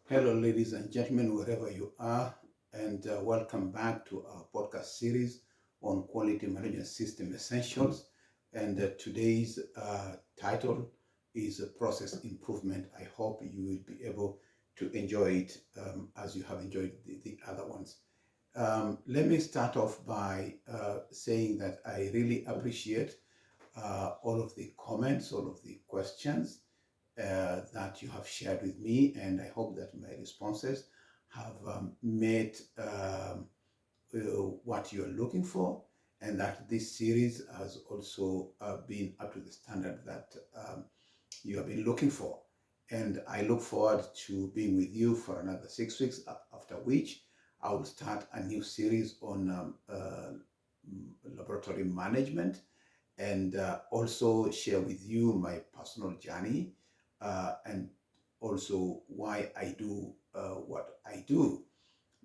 Hello, ladies and gentlemen, wherever you are, and welcome back to our podcast series on quality management system essentials. And today's title is process improvement. I hope you will be able to enjoy it as you have enjoyed the other ones. Let me start off by saying that I really appreciate all of the comments, all of the questions that you have shared with me, and I hope that my responses have met what you are looking for, and that this series has also been up to the standard that you have been looking for. And I look forward to being with you for another 6 weeks, after which I will start a new series on laboratory management and also share with you my personal journey and also why I do what I do.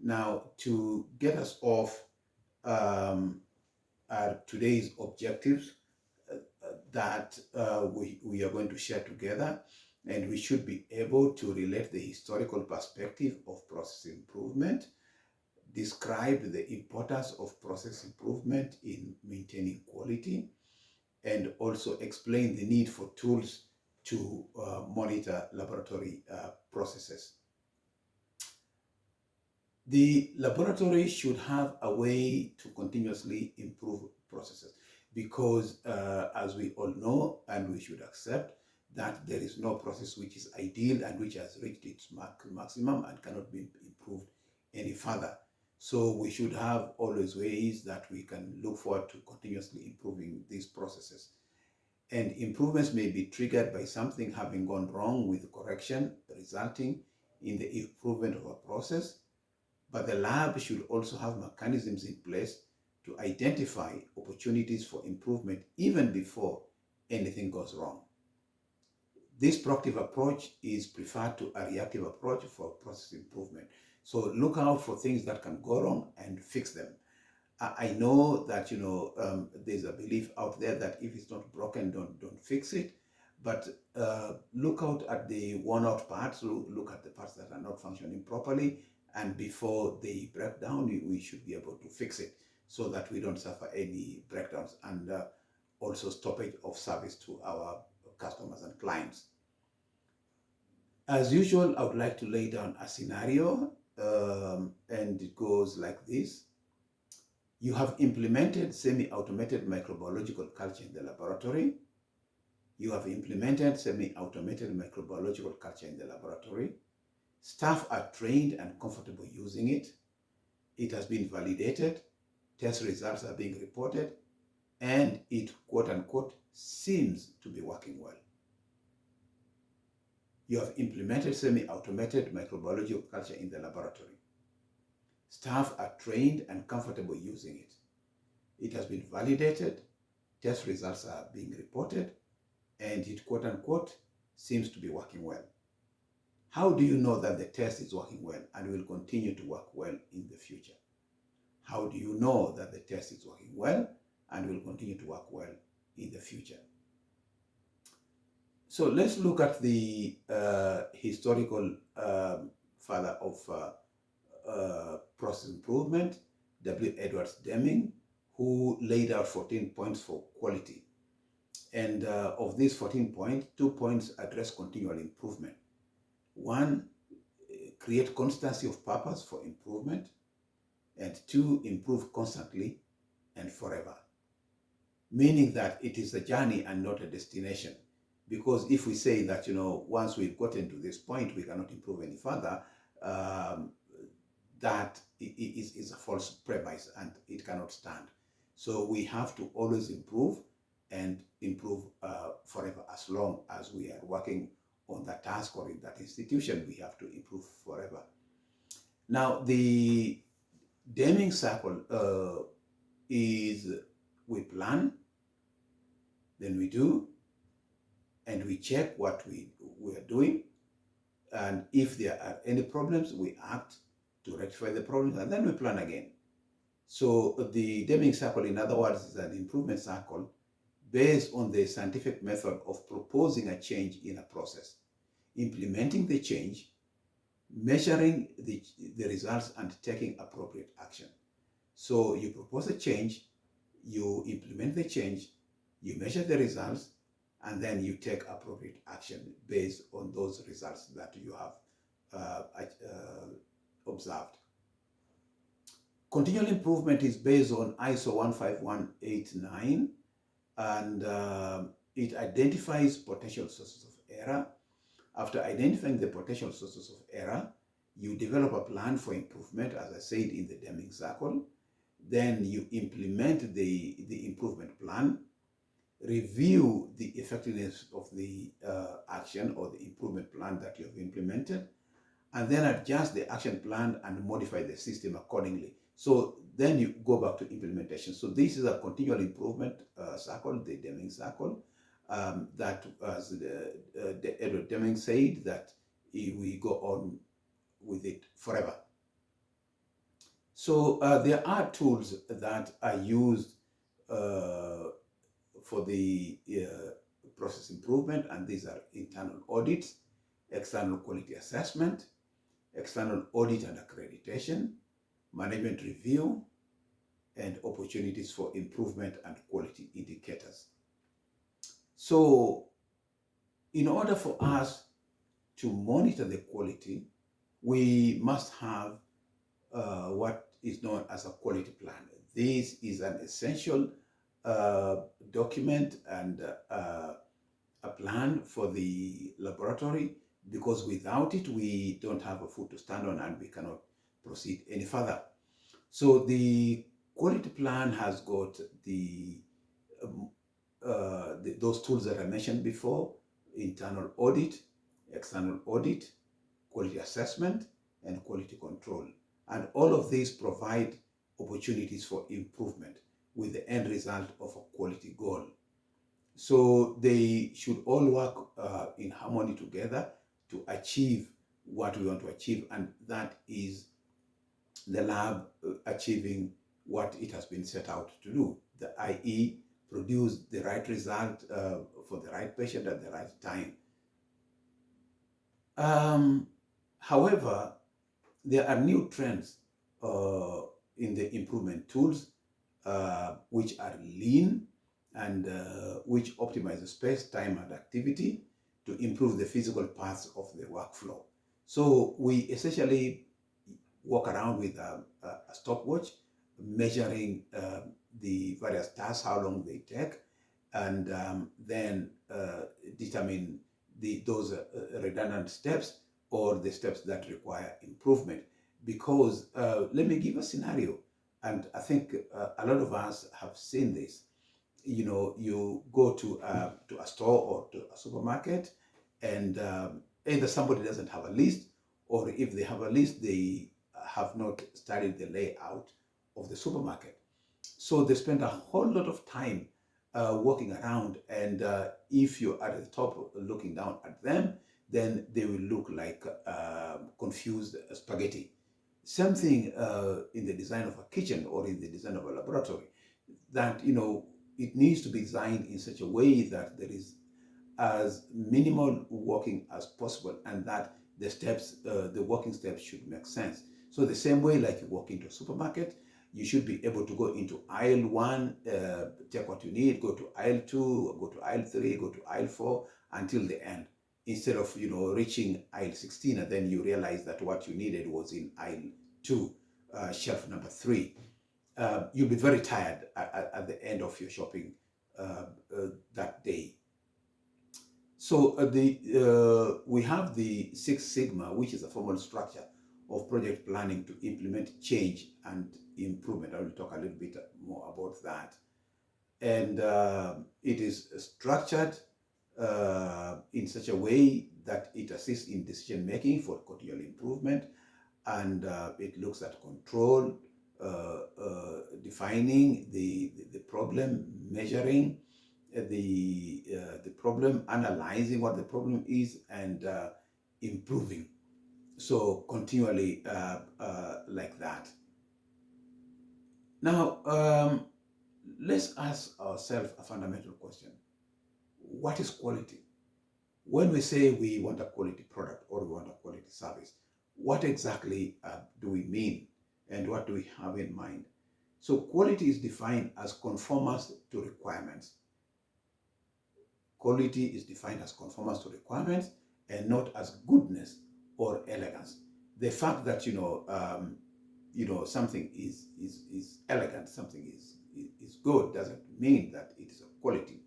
Now, to get us off today's objectives that we are going to share together, and we should be able to relate the historical perspective of process improvement, describe the importance of process improvement in maintaining quality, and also explain the need for tools to monitor laboratory processes. The laboratory should have a way to continuously improve processes because, as we all know, and we should accept, that there is no process which is ideal and which has reached its maximum and cannot be improved any further. So we should have always ways that we can look forward to continuously improving these processes. And improvements may be triggered by something having gone wrong with correction, resulting in the improvement of a process. But the lab should also have mechanisms in place to identify opportunities for improvement even before anything goes wrong. This proactive approach is preferred to a reactive approach for process improvement. So look out for things that can go wrong and fix them. I know that there's a belief out there that if it's not broken, don't fix it. But look out at the worn-out parts. Look at the parts that are not functioning properly, and before they break down, we should be able to fix it so that we don't suffer any breakdowns and also stoppage of service to our customers and clients. As usual, I would like to lay down a scenario, and it goes like this. You have implemented semi-automated microbiological culture in the laboratory. You have implemented semi-automated microbiological culture in the laboratory. Staff are trained and comfortable using it. It has been validated. Test results are being reported. And it, quote unquote, seems to be working well. You have implemented semi-automated microbiological culture in the laboratory. Staff are trained and comfortable using it. It has been validated, test results are being reported, and it, quote unquote, seems to be working well. How do you know that the test is working well and will continue to work well in the future? How do you know that the test is working well and will continue to work well in the future? So let's look at the historical father of process improvement, W. Edwards Deming, who laid out 14 points for quality. And of these 14 points, 2 points address continual improvement. One, create constancy of purpose for improvement. And two, improve constantly and forever. Meaning that it is a journey and not a destination. Because if we say that, once we've gotten to this point, we cannot improve any further, that is a false premise and it cannot stand. So we have to always improve and improve forever. As long as we are working on that task or in that institution, we have to improve forever. Now, the Deming circle is we plan, then we do, and we check what we are doing. And if there are any problems, we act to rectify the problems, and then we plan again. So the Deming circle, in other words, is an improvement circle based on the scientific method of proposing a change in a process, implementing the change, measuring the results and taking appropriate action. So you propose a change, you implement the change, you measure the results, and then you take appropriate action based on those results that you have observed. Continual improvement is based on ISO 15189, and it identifies potential sources of error. After identifying the potential sources of error, you develop a plan for improvement, as I said, in the Deming Circle. Then you implement the improvement plan, review the effectiveness of the action or the improvement plan that you have implemented, and then adjust the action plan and modify the system accordingly. So then you go back to implementation. So this is a continual improvement circle, the Deming Circle, that, as Edward Deming said, that we go on with it forever. So there are tools that are used for the process improvement, and these are internal audits, external quality assessment, external audit and accreditation, management review, and opportunities for improvement and quality indicators. So in order for us to monitor the quality, we must have what is known as a quality plan. This is an essential document and a plan for the laboratory, because without it, we don't have a foot to stand on and we cannot proceed any further. So the quality plan has got those tools that I mentioned before: internal audit, external audit, quality assessment, and quality control. And all of these provide opportunities for improvement with the end result of a quality goal. So they should all work in harmony together to achieve what we want to achieve, and that is the lab achieving what it has been set out to do, i.e. produce the right result for the right patient at the right time. However, there are new trends in the improvement tools which are lean and which optimize the space, time, and activity to improve the physical parts of the workflow. So we essentially walk around with a stopwatch, measuring the various tasks, how long they take, and then determine those redundant steps or the steps that require improvement. Because let me give a scenario, and I think a lot of us have seen this. You know, you go to a store or to a supermarket, and either somebody doesn't have a list, or if they have a list, they have not studied the layout of the supermarket. So they spend a whole lot of time walking around, and if you're at the top looking down at them, then they will look like confused spaghetti. Same thing in the design of a kitchen or in the design of a laboratory, that, you know, it needs to be designed in such a way that there is as minimal walking as possible, and that the steps, the walking steps should make sense. So the same way, like you walk into a supermarket, you should be able to go into aisle 1, take what you need, go to aisle 2, go to aisle 3, go to aisle 4 until the end, instead of, you know, reaching aisle 16 and then you realize that what you needed was in aisle 2, shelf number 3. You'll be very tired at the end of your shopping that day. So we have the Six Sigma, which is a formal structure of project planning to implement change and improvement. I will talk a little bit more about that. And it is structured in such a way that it assists in decision making for continual improvement, and it looks at control, defining the problem, measuring the problem, analyzing what the problem is, and improving. So continually like that. Now, let's ask ourselves a fundamental question. What is quality? When we say we want a quality product or we want a quality service, what exactly do we mean and what do we have in mind? So quality is defined as conformance to requirements. Quality is defined as conformance to requirements and not as goodness or elegance. The fact that something is elegant, something is good, doesn't mean that it is a quality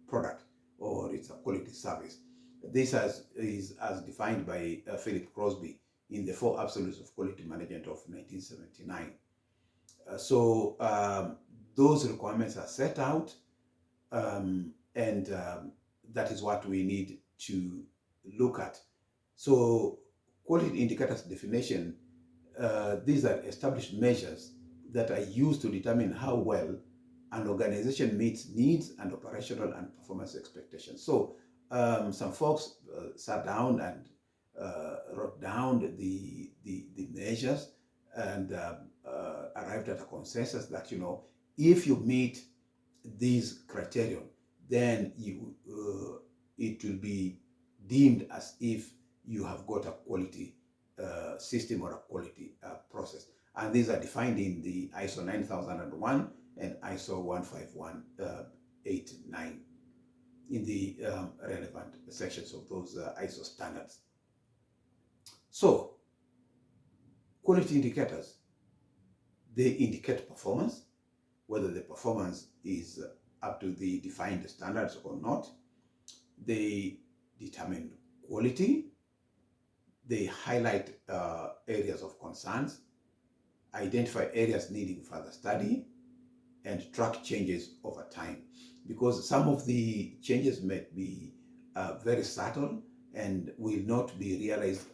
product or it's a quality service. This is as defined by Philip Crosby in the Four Absolutes of Quality Management of 1979. Those requirements are set out, and that is what we need to look at. So quality indicators definition, these are established measures that are used to determine how well an organization meets needs and operational and performance expectations. So some folks sat down and wrote down the measures and arrived at a consensus that, if you meet these criteria, then it will be deemed as if you have got a quality system or a quality process. And these are defined in the ISO 9001 and ISO 15189 in the relevant sections of those ISO standards. So, quality indicators, they indicate performance, whether the performance is up to the defined standards or not. They determine quality. They highlight areas of concerns, identify areas needing further study, and track changes over time. Because some of the changes may be very subtle and will not be realized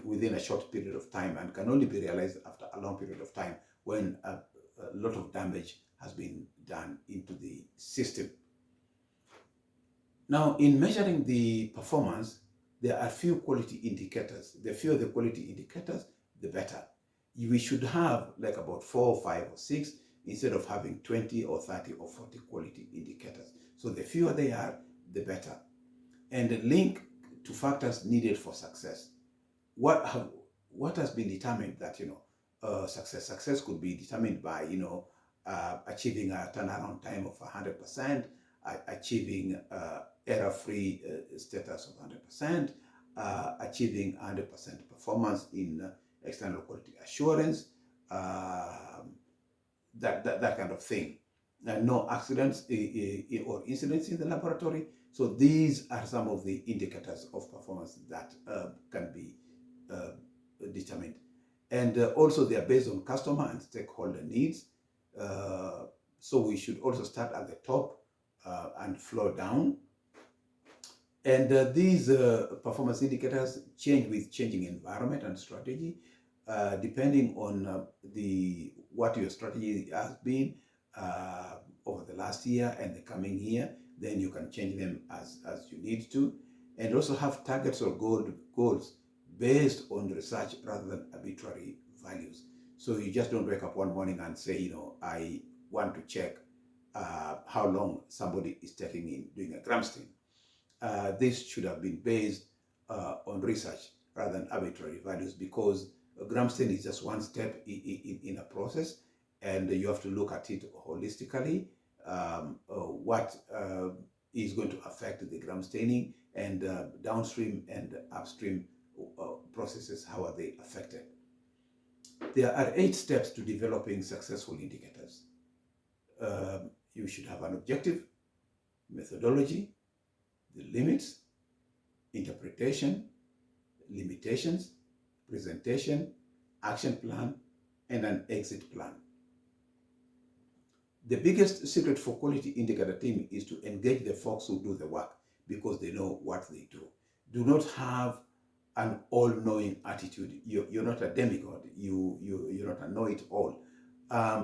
within a short period of time, and can only be realized after a long period of time when a lot of damage has been done into the system. Now, in measuring the performance, there are few quality indicators. The fewer the quality indicators, the better. We should have like about 4, 5, or 6 instead of having 20 or 30 or 40 quality indicators. So the fewer they are, the better. And the link to factors needed for success. What has been determined that success? Success could be determined by achieving a turnaround time of 100%, achieving error-free status of 100%, achieving 100% performance in external quality assurance, that kind of thing. No accidents or incidents in the laboratory. So these are some of the indicators of performance that can be determined. And also they are based on customer and stakeholder needs. So we should also start at the top and flow down. And these performance indicators change with changing environment and strategy, depending on what your strategy has been over the last year and the coming year. Then you can change them as you need to, and also have targets or goals based on research rather than arbitrary values. So you just don't wake up one morning and say, I want to check how long somebody is taking in doing a gram stain. This should have been based on research rather than arbitrary values, because a gram stain is just one step in a process, and you have to look at it holistically. What is going to affect the gram staining, and downstream and upstream processes, how are they affected? There are 8 steps to developing successful indicators. You should have an objective, methodology, the limits, interpretation, limitations, presentation, action plan, and an exit plan. The biggest secret for quality indicator team is to engage the folks who do the work, because they know what they do. Do not have an all-knowing attitude. You're not a demigod. You're not a know-it-all.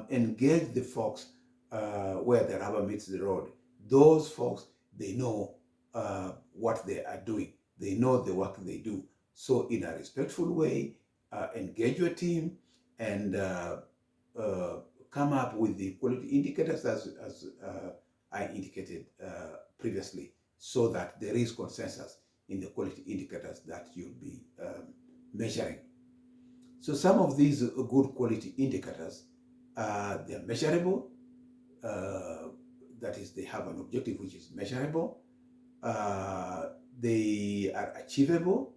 Engage the folks where the rubber meets the road. Those folks, they know what they are doing. They know the work they do. So in a respectful way, engage your team and come up with the quality indicators as I indicated previously, so that there is consensus in the quality indicators that you'll be measuring. So some of these good quality indicators, they're measurable. That is, they have an objective which is measurable. They are achievable.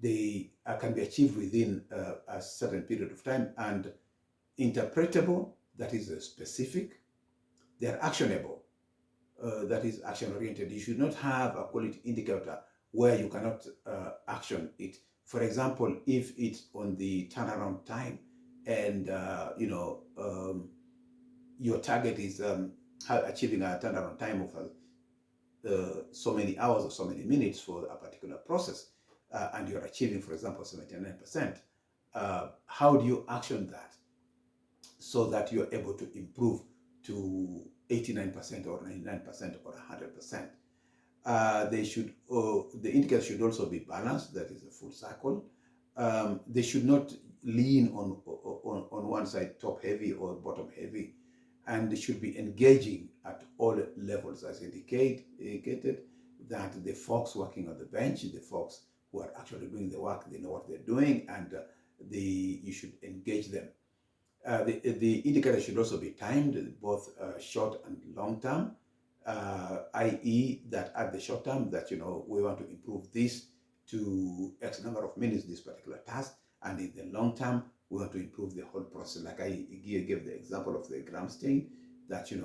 They can be achieved within a certain period of time, and interpretable, that is specific. They are actionable, that is action-oriented. You should not have a quality indicator where you cannot action it. For example, if it's on the turnaround time and your target is achieving a turnaround time of so many hours or so many minutes for a particular process, and you're achieving, for example, 79%, how do you action that so that you're able to improve to 89% or 99% or 100%? The indicators should also be balanced, that is a full cycle. They should not lean on one side, top heavy or bottom heavy, and they should be engaging at all levels, as indicated, that the folks working on the bench, the folks who are actually doing the work, they know what they're doing, and you should engage them. The indicator should also be timed, both short and long term, i.e. that at the short term that, we want to improve this to X number of minutes, this particular task, and in the long term, we want to improve the whole process. Like I gave the example of the gram stain, that, in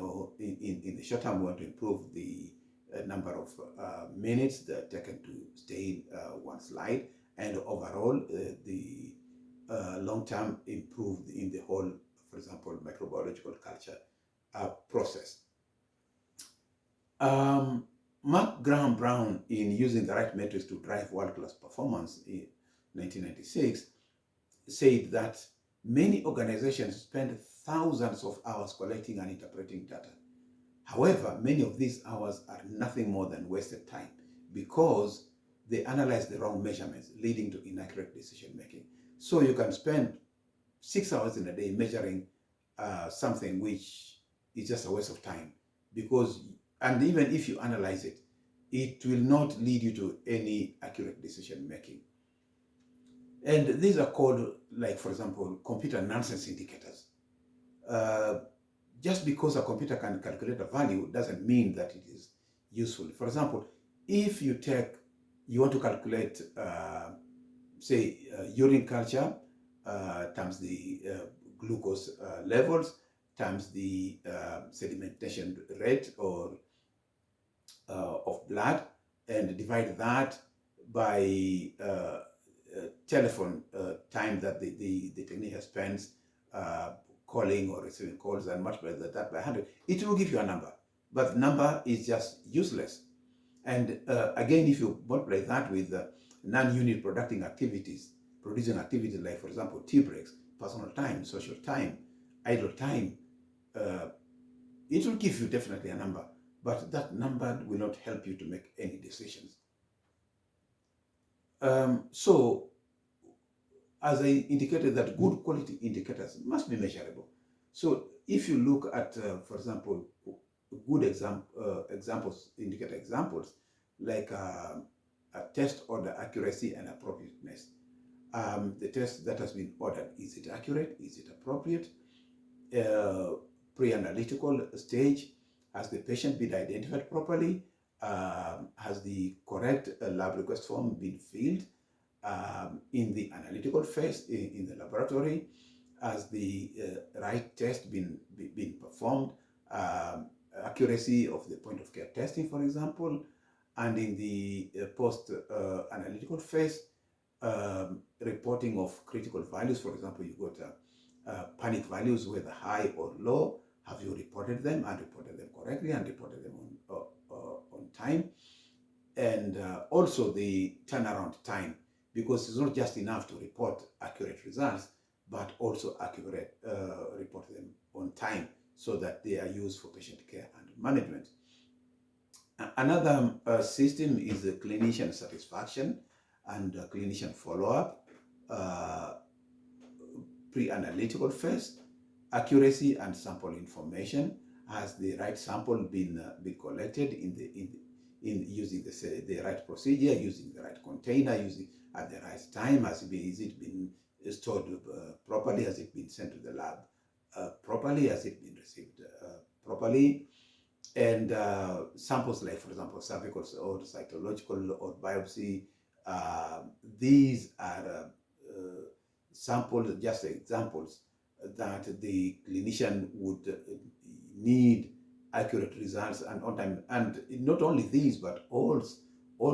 the short term, we want to improve the number of minutes that taken to stain one slide, and overall, the long-term improved in the whole, for example, microbiological culture process. Mark Graham Brown, in Using the Right Metrics to Drive World-Class Performance in 1996, said that many organizations spend thousands of hours collecting and interpreting data. However, many of these hours are nothing more than wasted time because they analyze the wrong measurements, leading to inaccurate decision making. So you can spend 6 hours in a day measuring something which is just a waste of time, and even if you analyze it, it will not lead you to any accurate decision making. And these are called, like, for example, computer nonsense indicators. Just because a computer can calculate a value doesn't mean that it is useful. For example, if you want to calculate, say, urine culture times the glucose levels times the sedimentation rate or of blood, and divide that by telephone time that the technician spends calling or receiving calls, and multiply that by 100, it will give you a number. But the number is just useless. And again, if you multiply that with non-unit producing activities, like, for example, tea breaks, personal time, social time, idle time, it will give you definitely a number, but that number will not help you to make any decisions. So, as I indicated, that good quality indicators must be measurable. So if you look at, for example, good indicator examples, like a test order accuracy and appropriateness. The test that has been ordered, is it accurate? Is it appropriate? Pre-analytical stage, has the patient been identified properly? Has the correct lab request form been filled? In the analytical phase, in the laboratory, has the right test been performed? Accuracy of the point of care testing, for example, and in the post-analytical phase, reporting of critical values. For example, you got panic values, whether high or low. Have you reported them and reported them correctly and reported them on time? And also the turnaround time, because it's not just enough to report accurate results, but also report them on time so that they are used for patient care and management. Another system is the clinician satisfaction and clinician follow-up. Pre-analytical phase, accuracy and sample information. Has the right sample been collected in in using the right procedure, using the right container, using at the right time. Has it been stored properly? Has it been sent to the lab properly? Has it been received properly? And samples like, for example, cervical or cytological or biopsy, these are samples, just examples that the clinician would need accurate results and on time. And not only these, but all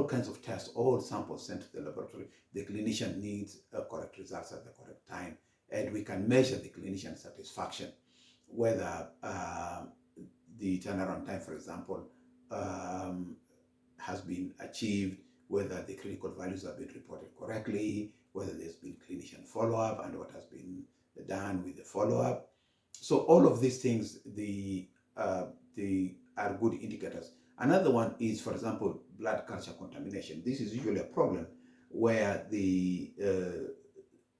kinds of tests, all samples sent to the laboratory, the clinician needs correct results at the correct time. And we can measure the clinician satisfaction, whether the turnaround time, for example, has been achieved, whether the clinical values have been reported correctly, whether there's been clinician follow-up and what has been done with the follow-up. So all of these things, they are good indicators. Another one is, for example, blood culture contamination. This is usually a problem where the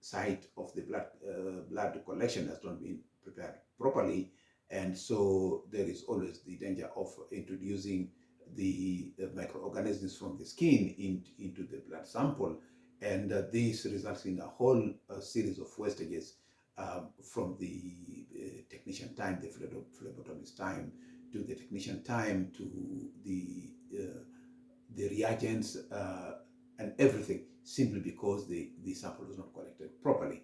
site of the blood collection has not been prepared properly, and so there is always the danger of introducing the microorganisms from the skin into the blood sample, and this results in a whole series of wastages from the technician time, the phlebotomist time, to the technician time, to the reagents and everything, simply because the sample was not collected properly.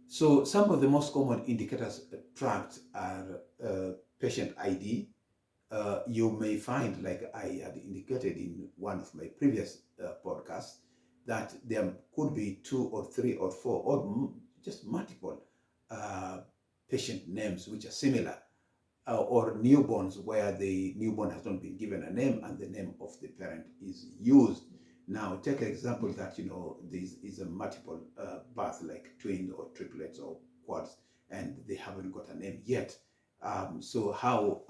So some of the most common indicators tracked are patient ID. You may find, like I had indicated in one of my previous podcasts, that there could be 2 or 3 or 4 or just multiple patient names which are similar, or newborns where the newborn has not been given a name and the name of the parent is used. Now, take an example that, this is a multiple birth, like twins or triplets or quads, and they haven't got a name yet. So how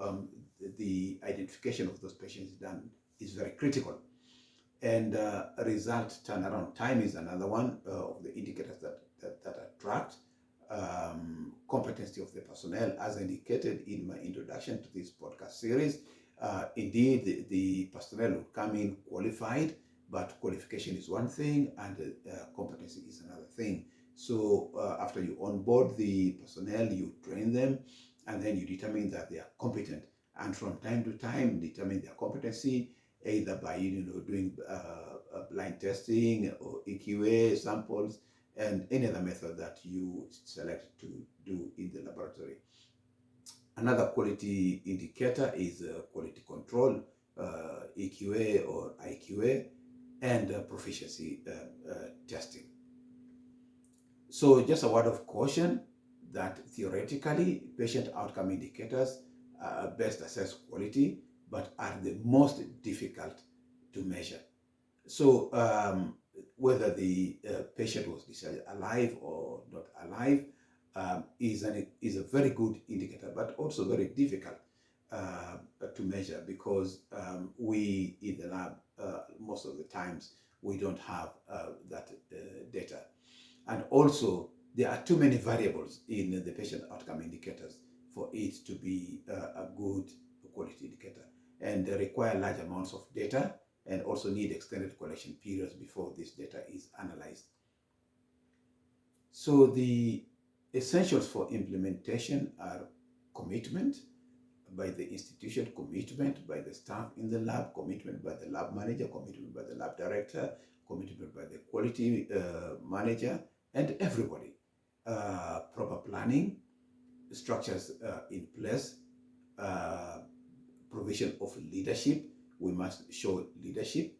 the identification of those patients is done is very critical. And result turnaround time is another one of the indicators that are tracked. Competency of the personnel, as indicated in my introduction to this podcast series. Indeed, the personnel will come in qualified, but qualification is one thing and competency is another thing. So after you onboard the personnel, you train them, and then you determine that they are competent. And from time to time, determine their competency, either by doing blind testing or EQA samples, and any other method that you select to do in the laboratory. Another quality indicator is quality control, EQA or IQA, and proficiency testing. So just a word of caution that theoretically, patient outcome indicators best assess quality, but are the most difficult to measure. So whether the patient was discharged alive or not alive is a very good indicator, but also very difficult to measure, because we in the lab, most of the times, we don't have that data. And also, there are too many variables in the patient outcome indicators for it to be a good quality indicator, and they require large amounts of data, and also need extended collection periods before this data is analyzed. So the essentials for implementation are commitment by the institution, commitment by the staff in the lab, commitment by the lab manager, commitment by the lab director, commitment by the quality manager, and everybody. Proper planning, structures in place, provision of leadership. We must show leadership,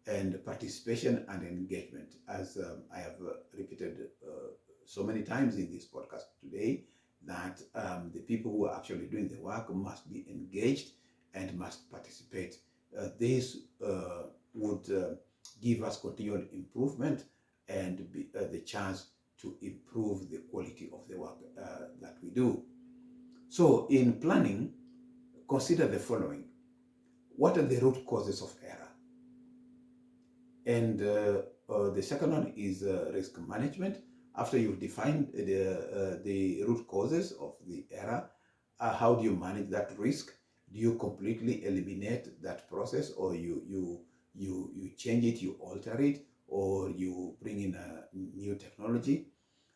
and participation and engagement. As I have repeated so many times in this podcast today, that the people who are actually doing the work must be engaged and must participate. This would give us continual improvement and the chance to improve the quality of the work that we do. So in planning, consider the following. What are the root causes of error? And the second one is risk management. After you've defined the root causes of the error, how do you manage that risk? Do you completely eliminate that process, or you change it, you alter it, or you bring in a new technology?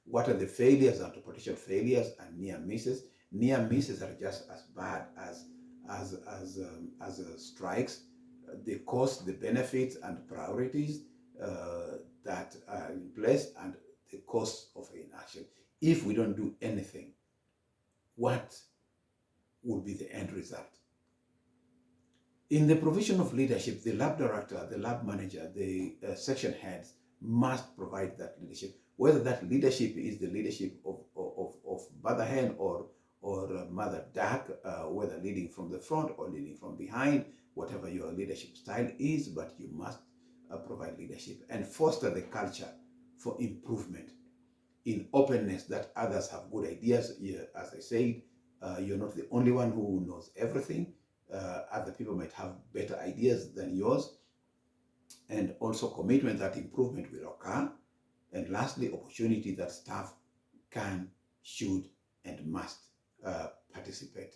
What are the failures and potential failures and near misses? Near misses are just as bad as strikes. The cost, the benefits, and priorities that are in place, and the cost of inaction. If we don't do anything, what would be the end result? In the provision of leadership, the lab director, the lab manager, the section heads must provide that leadership. Whether that leadership is the leadership of Mother Hen or Mother Duck, whether leading from the front or leading from behind, whatever your leadership style is, but you must provide leadership and foster the culture for improvement in openness, that others have good ideas. As I said, you're not the only one who knows everything. Other people might have better ideas than yours. And also commitment that improvement will occur. And lastly, opportunity that staff can, should, and must participate.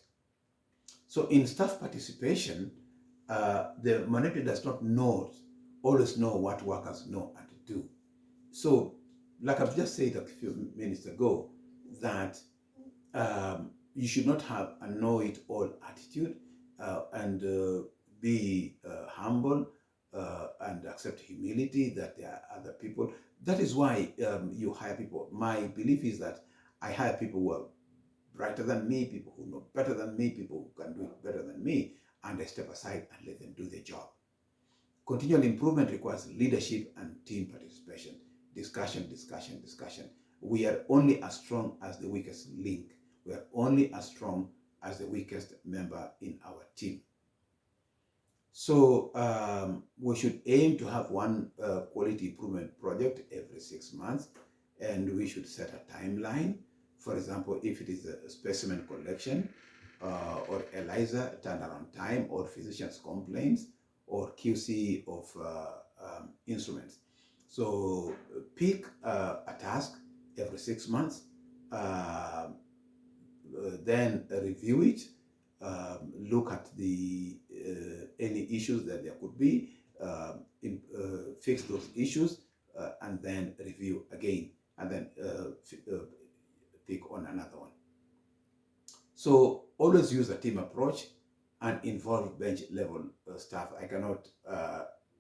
So in staff participation, the manager does not always know what workers know and do. So, like I've just said a few minutes ago, that you should not have a know-it-all attitude, and be humble and accept humility, that there are other people. That is why you hire people. My belief is that I hire people who are brighter than me, people who know better than me, people who can do it better than me, and I step aside and let them do their job. Continual improvement requires leadership and team participation. Discussion. We are only as strong as the weakest link. We are only as strong as the weakest member in our team. So we should aim to have one quality improvement project every 6 months, and we should set a timeline. For example, if it is a specimen collection, or ELISA turnaround time, or physician's complaints, or QC of instruments. So pick a task every 6 months, then review it, look at the any issues that there could be, fix those issues, and then review again, and then pick on another one. So always use a team approach and involve bench level staff. I cannot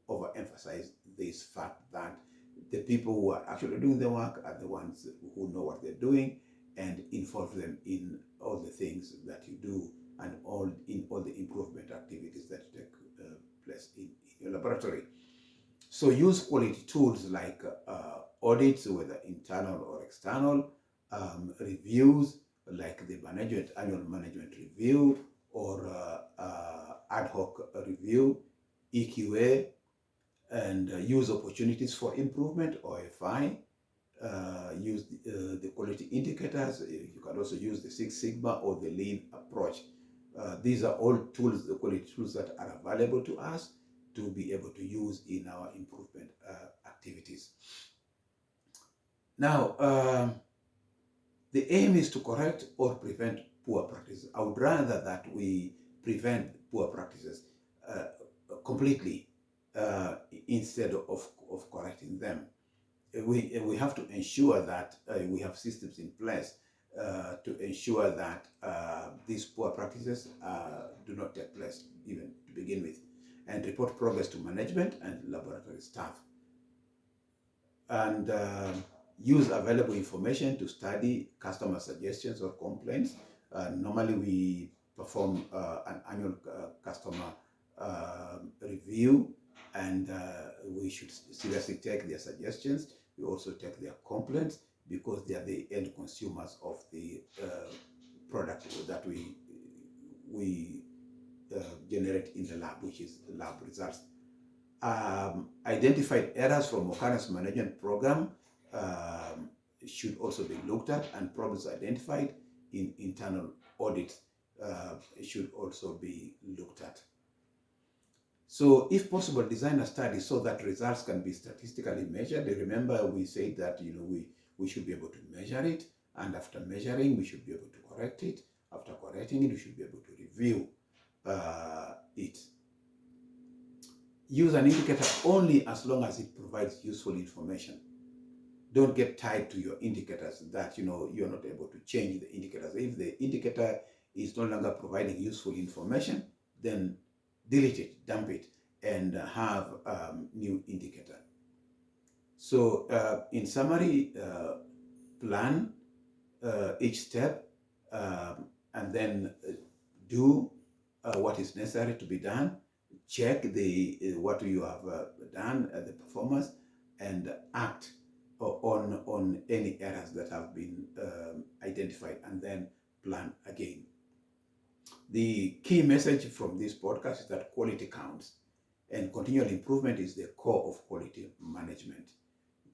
overemphasize this fact that the people who are actually doing the work are the ones who know what they're doing, and involve them in all the things that you do, and in all the improvement activities that take place in your laboratory. So use quality tools like audits, whether internal or external, reviews like the annual management review, or ad hoc review, EQA, and use opportunities for improvement, OFI. Use the quality indicators. You can also use the Six Sigma or the Lean approach. These are all tools, the quality tools that are available to us to be able to use in our improvement activities. Now, the aim is to correct or prevent poor practices. I would rather that we prevent poor practices completely instead of correcting them. We have to ensure that we have systems in place to ensure that these poor practices do not take place even to begin with, and report progress to management and laboratory staff. And use available information to study customer suggestions or complaints. Normally we perform an annual customer review, and we should seriously take their suggestions. We also take their complaints, because they are the end consumers of the product that we generate in the lab, which is lab results. Identified errors from occurrence management program should also be looked at, and problems identified in internal audits should also be looked at. So if possible, design a study so that results can be statistically measured. Remember, we said that we should be able to measure it, and after measuring, we should be able to correct it. After correcting it, we should be able to review. it. Use an indicator only as long as it provides useful information. Don't get tied to your indicators that you're not able to change the indicators. If the indicator is no longer providing useful information, then delete it, dump it, and have new indicator. So in summary, plan each step and then do what is necessary to be done. Check what you have done, the performance, and act on any errors that have been identified, and then plan again. The key message from this podcast is that quality counts, and continual improvement is the core of quality management.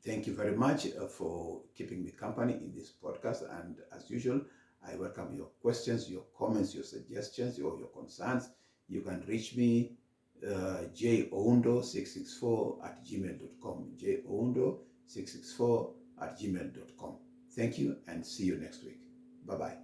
Thank you very much for keeping me company in this podcast, and as usual, I welcome your questions, your comments, your suggestions, or your concerns. You can reach me joundo664@gmail.com, joundo664@gmail.com. Thank you, and see you next week. Bye-bye.